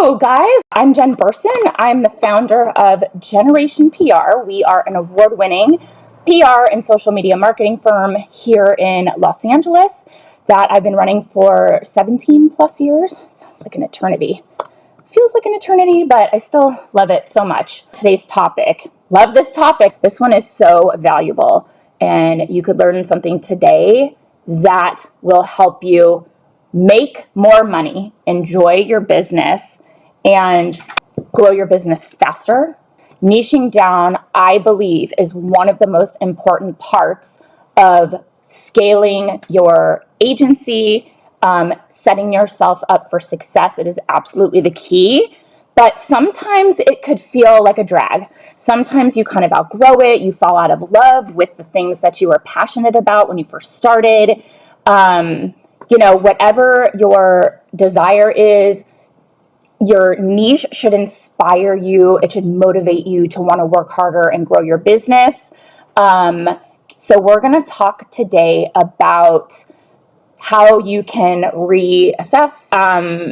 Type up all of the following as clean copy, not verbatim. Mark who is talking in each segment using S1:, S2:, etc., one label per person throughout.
S1: Hello, guys. I'm Jen Burson. I'm the founder of Generation PR. We are an award-winning PR and social media marketing firm here in Los Angeles that I've been running for 17 plus years. Sounds like an eternity. Feels like an eternity, but I still love it so much. Today's topic. Love this topic. This one is so valuable, and you could learn something today that will help you make more money, enjoy your business, and grow your business faster. Niching down, I believe, is one of the most important parts of scaling your agency, setting yourself up for success. It is absolutely the key. But sometimes it could feel like a drag. Sometimes you kind of outgrow it. You fall out of love with the things that you were passionate about when you first started. Whatever your desire is, your niche should inspire you. It should motivate you to want to work harder and grow your business. So we're going to talk today about how you can reassess.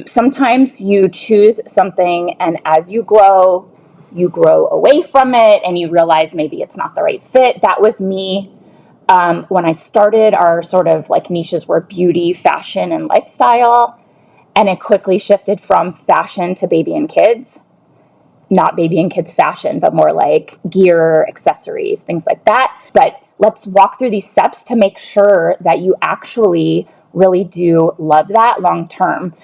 S1: Sometimes you choose something, and as you grow away from it, and you realize maybe it's not the right fit. That was me. When I started, our sort of like niches were beauty, fashion, and lifestyle. And it quickly shifted from fashion to baby and kids. Not baby and kids fashion, but more like gear, accessories, things like that. But let's walk through these steps to make sure that you actually really do love that long term.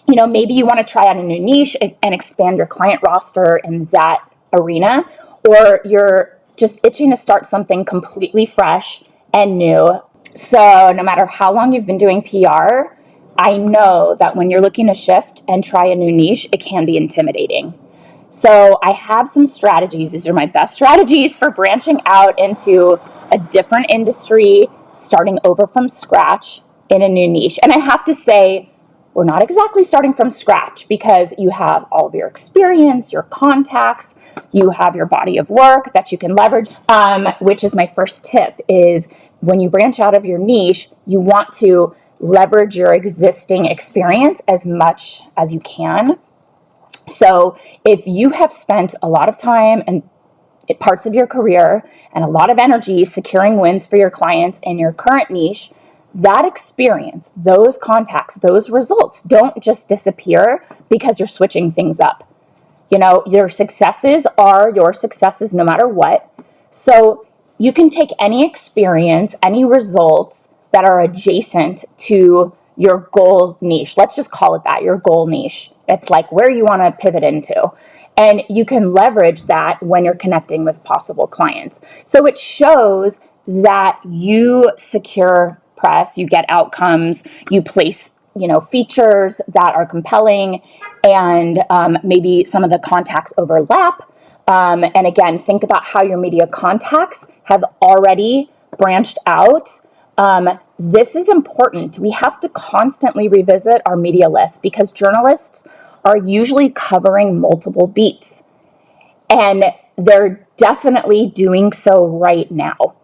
S1: Maybe you want to try out a new niche and expand your client roster in that arena, or you're just itching to start something completely fresh and new. So no matter how long you've been doing PR, I know that when you're looking to shift and try a new niche, it can be intimidating. So I have some strategies. These are my best strategies for branching out into a different industry, starting over from scratch in a new niche. And I have to say, we're not exactly starting from scratch, because you have all of your experience, your contacts, you have your body of work that you can leverage, which is my first tip, is when you branch out of your niche, you want to leverage your existing experience as much as you can. So if you have spent a lot of time and parts of your career and a lot of energy securing wins for your clients in your current niche, that experience, those contacts, those results don't just disappear because you're switching things up. Your successes are your successes no matter what. So you can take any experience, any results that are adjacent to your goal niche. Let's just call it that, your goal niche. It's like where you want to pivot into. And you can leverage that when you're connecting with possible clients. So it shows that you secure press, you get outcomes, you place, features that are compelling, and maybe some of the contacts overlap. And again, think about how your media contacts have already branched out. This is important. We have to constantly revisit our media list, because journalists are usually covering multiple beats, and they're definitely doing so right now.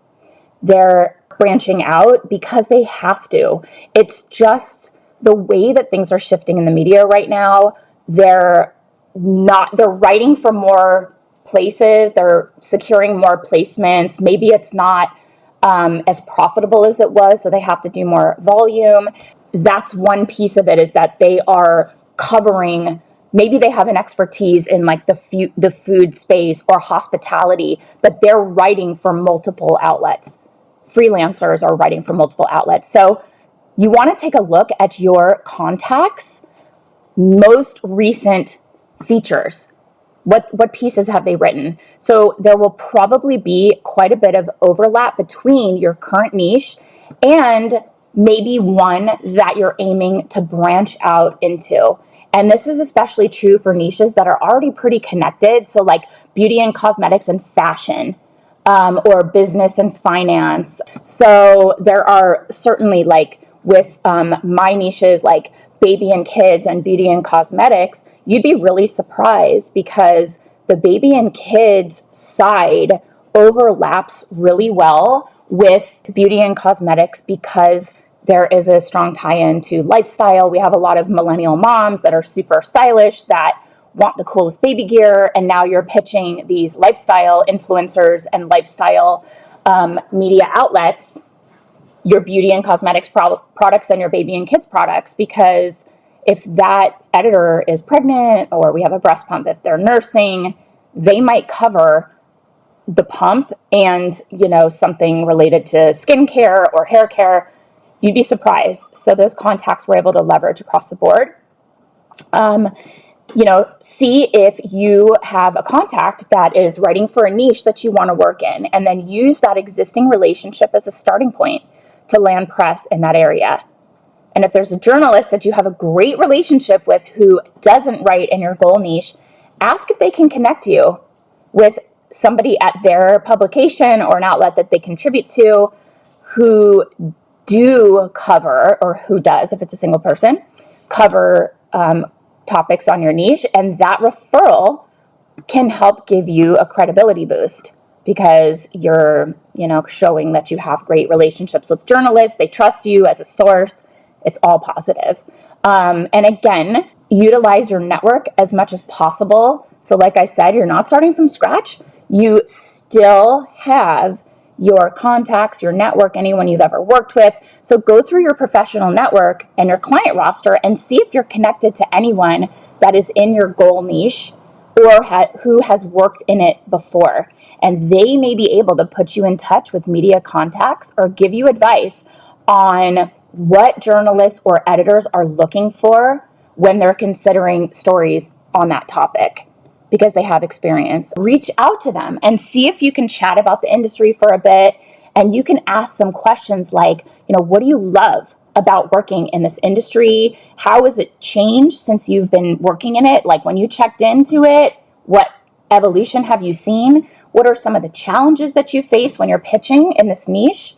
S1: They're branching out because they have to. It's just the way that things are shifting in the media right now. They're writing for more places. They're securing more placements. Maybe it's not as profitable as it was, so they have to do more volume. That's one piece of it, is that they are covering, maybe they have an expertise in like the food space or hospitality, but they're writing for multiple outlets. Freelancers are writing for multiple outlets. So you want to take a look at your contacts' most recent features. What pieces have they written? So there will probably be quite a bit of overlap between your current niche and maybe one that you're aiming to branch out into. And this is especially true for niches that are already pretty connected. So like beauty and cosmetics and fashion, or business and finance. So there are certainly, like with my niches like baby and kids and beauty and cosmetics, you'd be really surprised, because the baby and kids side overlaps really well with beauty and cosmetics, because There is a strong tie-in to lifestyle. We have a lot of millennial moms that are super stylish that want the coolest baby gear, and now you're pitching these lifestyle influencers and lifestyle media outlets your beauty and cosmetics products and your baby and kids products, because if that editor is pregnant or we have a breast pump, if they're nursing, they might cover the pump and, something related to skincare or hair care. You'd be surprised. So those contacts we're able to leverage across the board. See if you have a contact that is writing for a niche that you want to work in, and then use that existing relationship as a starting point to land press in that area. And if there's a journalist that you have a great relationship with who doesn't write in your goal niche, ask if they can connect you with somebody at their publication or an outlet that they contribute to who do cover, or who does, if it's a single person, cover topics on your niche. And that referral can help give you a credibility boost, because you're, showing that you have great relationships with journalists. They trust you as a source. It's all positive. And again, utilize your network as much as possible. So like I said, you're not starting from scratch. You still have your contacts, your network, anyone you've ever worked with. So go through your professional network and your client roster and see if you're connected to anyone that is in your goal niche or who has worked in it before. And they may be able to put you in touch with media contacts or give you advice on what journalists or editors are looking for when they're considering stories on that topic, because they have experience. Reach out to them and see if you can chat about the industry for a bit. And you can ask them questions like, what do you love about working in this industry? How has it changed since you've been working in it? Like when you checked into it, what evolution have you seen? What are some of the challenges that you face when you're pitching in this niche?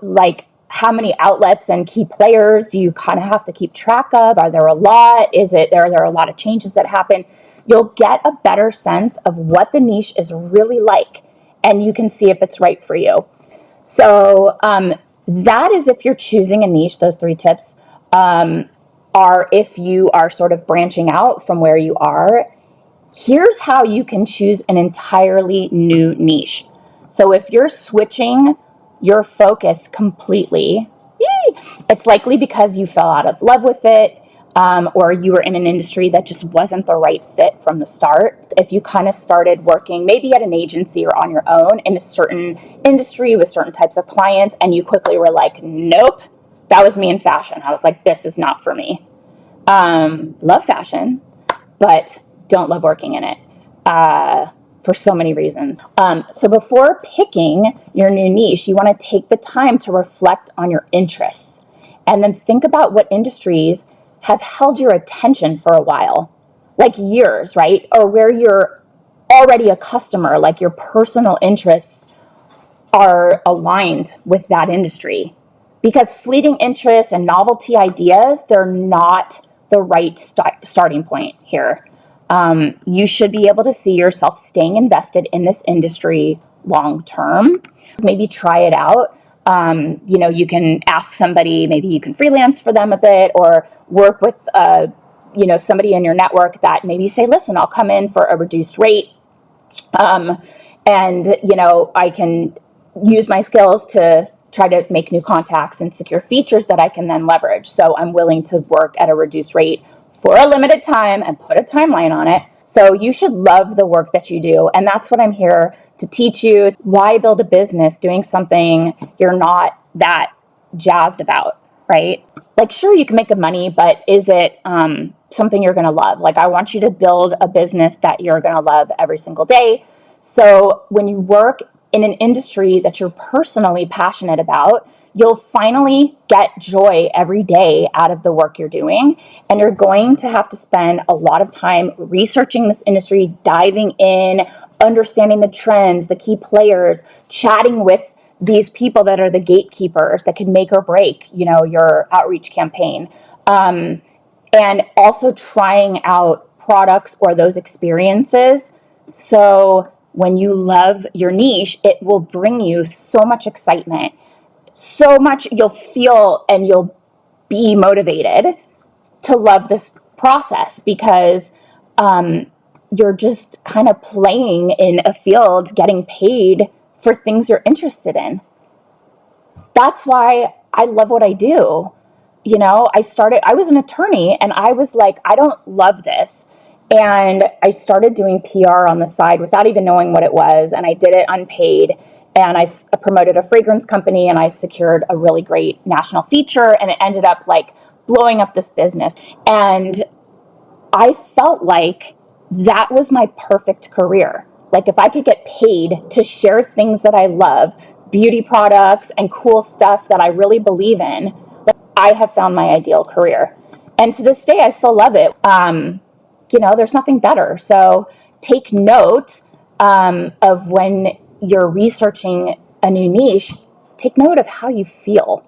S1: Like how many outlets and key players do you kind of have to keep track of? Are there a lot? Are there a lot of changes that happen? You'll get a better sense of what the niche is really like, and you can see if it's right for you. So that is if you're choosing a niche. Those 3 tips are if you are sort of branching out from where you are. Here's how you can choose an entirely new niche. So if you're switching your focus completely, it's likely because you fell out of love with it, or you were in an industry that just wasn't the right fit from the start. If you kind of started working maybe at an agency or on your own in a certain industry with certain types of clients, and you quickly were like, nope, that was me in fashion. I was like, this is not for me. Love fashion, but don't love working in it. For so many reasons. So before picking your new niche, you want to take the time to reflect on your interests and then think about what industries have held your attention for a while, like years, right? Or where you're already a customer, like your personal interests are aligned with that industry. Because fleeting interests and novelty ideas, they're not the right starting point here. You should be able to see yourself staying invested in this industry long term. Maybe try it out. You can ask somebody, maybe you can freelance for them a bit, or work with, somebody in your network that maybe say, listen, I'll come in for a reduced rate. I can use my skills to try to make new contacts and secure features that I can then leverage. So I'm willing to work at a reduced rate for a limited time and put a timeline on it. So you should love the work that you do. And that's what I'm here to teach you. Why build a business doing something you're not that jazzed about, right? Like, sure, you can make good money, but is it something you're going to love? Like, I want you to build a business that you're going to love every single day. So when you work in an industry that you're personally passionate about, you'll finally get joy every day out of the work you're doing. And you're going to have to spend a lot of time researching this industry, diving in, understanding the trends, the key players, chatting with these people that are the gatekeepers that can make or break, your outreach campaign. And also trying out products or those experiences. So when you love your niche, it will bring you so much excitement, so much you'll feel and you'll be motivated to love this process, because you're just kind of playing in a field, getting paid for things you're interested in. That's why I love what I do. You know, I was an attorney and I was like, I don't love this. And I started doing PR on the side without even knowing what it was. And I did it unpaid. And I promoted a fragrance company and I secured a really great national feature. And it ended up like blowing up this business. And I felt like that was my perfect career. Like if I could get paid to share things that I love, beauty products and cool stuff that I really believe in, I have found my ideal career. And to this day, I still love it. You know, there's nothing better. So take note of when you're researching a new niche, take note of how you feel.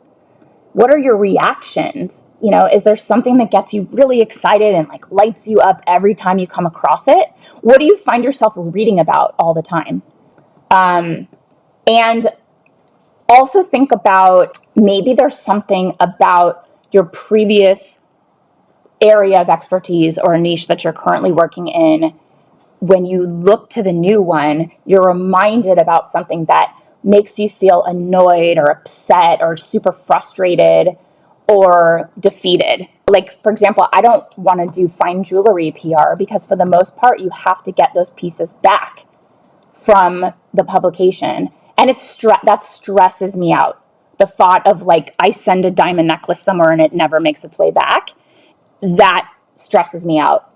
S1: What are your reactions? You know, is there something that gets you really excited and like lights you up every time you come across it? What do you find yourself reading about all the time? And also think about maybe there's something about your previous area of expertise or a niche that you're currently working in. When you look to the new one, you're reminded about something that makes you feel annoyed or upset or super frustrated or defeated. Like, for example, I don't want to do fine jewelry PR because for the most part, you have to get those pieces back from the publication. And that stresses me out. The thought of like, I send a diamond necklace somewhere and it never makes its way back. That stresses me out.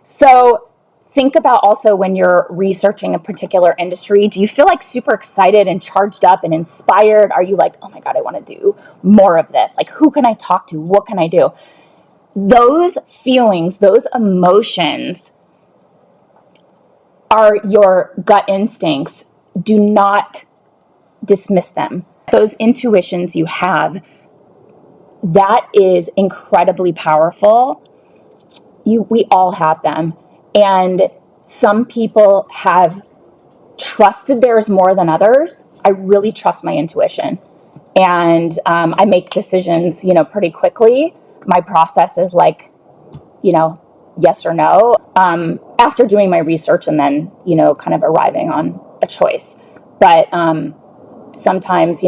S1: So think about also when you're researching a particular industry, do you feel like super excited and charged up and inspired? Are you like, oh my God, I want to do more of this? Like, who can I talk to? What can I do? Those feelings, those emotions are your gut instincts. Do not dismiss them. Those intuitions you have, that is incredibly powerful. We all have them. And some people have trusted theirs more than others. I really trust my intuition. And I make decisions, pretty quickly. My process is like, yes or no, after doing my research and then, kind of arriving on a choice. But sometimes,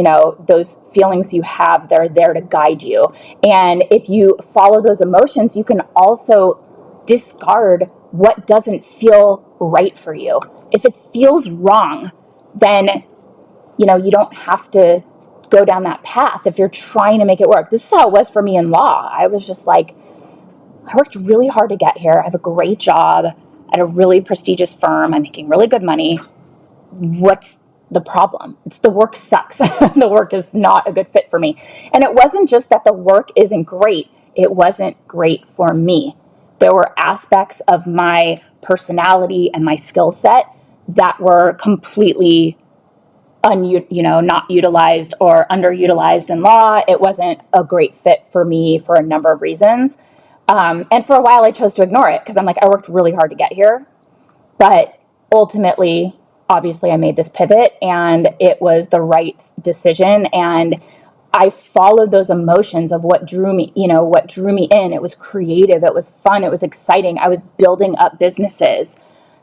S1: those feelings you have, they're there to guide you. And if you follow those emotions, you can also discard what doesn't feel right for you. If it feels wrong, then, you don't have to go down that path if you're trying to make it work. This is how it was for me in law. I was just like, I worked really hard to get here. I have a great job at a really prestigious firm. I'm making really good money. What's the problem? It's the work sucks. The work is not a good fit for me. And it wasn't just that the work isn't great. It wasn't great for me. There were aspects of my personality and my skill set that were completely not utilized or underutilized in law. It wasn't a great fit for me for a number of reasons. And for a while I chose to ignore it because I'm like, I worked really hard to get here. But ultimately, obviously I made this pivot and it was the right decision. And I followed those emotions of what drew me in. It was creative. It was fun. It was exciting. I was building up businesses,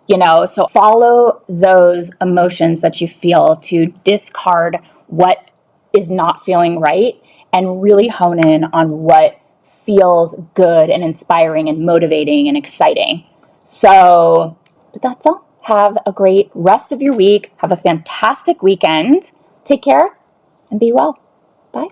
S1: so follow those emotions that you feel to discard what is not feeling right and really hone in on what feels good and inspiring and motivating and exciting. So, but that's all. Have a great rest of your week. Have a fantastic weekend. Take care and be well. Bye.